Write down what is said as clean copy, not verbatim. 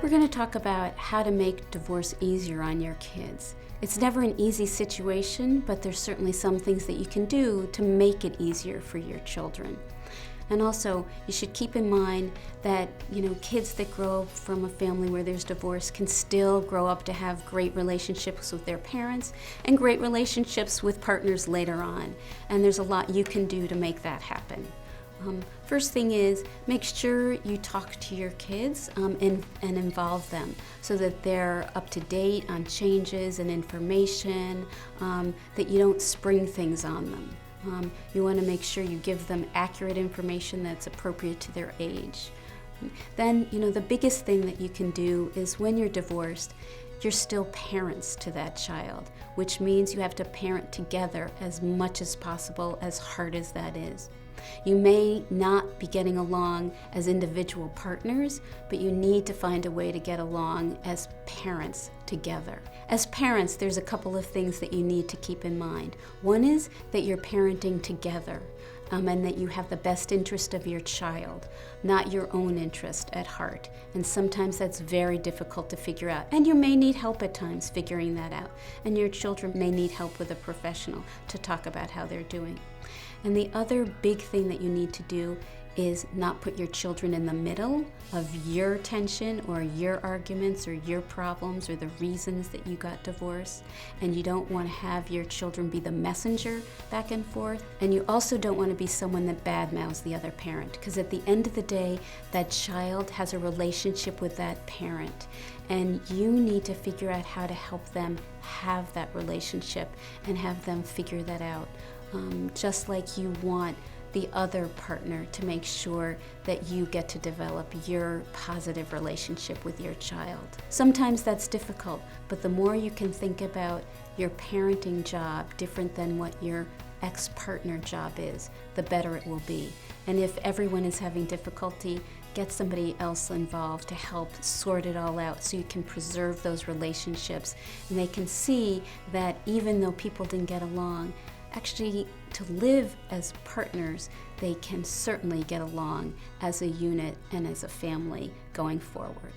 We're going to talk about how to make divorce easier on your kids. It's never an easy situation, but there's certainly some things that you can do to make it easier for your children. And also, you should keep in mind that, kids that grow up from a family where there's divorce can still grow up to have great relationships with their parents and great relationships with partners later on. And there's a lot you can do to make that happen. First thing is, make sure you talk to your kids and involve them so that they're up to date on changes and information, that you don't spring things on them. You want to make sure you give them accurate information that's appropriate to their age. Then, the biggest thing that you can do is when you're divorced, you're still parents to that child, which means you have to parent together as much as possible, as hard as that is. You may not be getting along as individual partners, but you need to find a way to get along as parents together. As parents, there's a couple of things that you need to keep in mind. One is that you're parenting together, and that you have the best interest of your child, not your own interest at heart. And sometimes that's very difficult to figure out. And you may need help at times figuring that out. And your children may need help with a professional to talk about how they're doing. And the other big thing that you need to do is not put your children in the middle of your tension or your arguments or your problems or the reasons that you got divorced. And you don't want to have your children be the messenger back and forth. And you also don't want to be someone that badmouths the other parent, because at the end of the day, that child has a relationship with that parent. And you need to figure out how to help them have that relationship and have them figure that out. Just like you want the other partner to make sure that you get to develop your positive relationship with your child. Sometimes that's difficult, but the more you can think about your parenting job different than what your ex-partner job is, the better it will be. And if everyone is having difficulty, get somebody else involved to help sort it all out so you can preserve those relationships. And they can see that even though people didn't get along, actually, to live as partners, they can certainly get along as a unit and as a family going forward.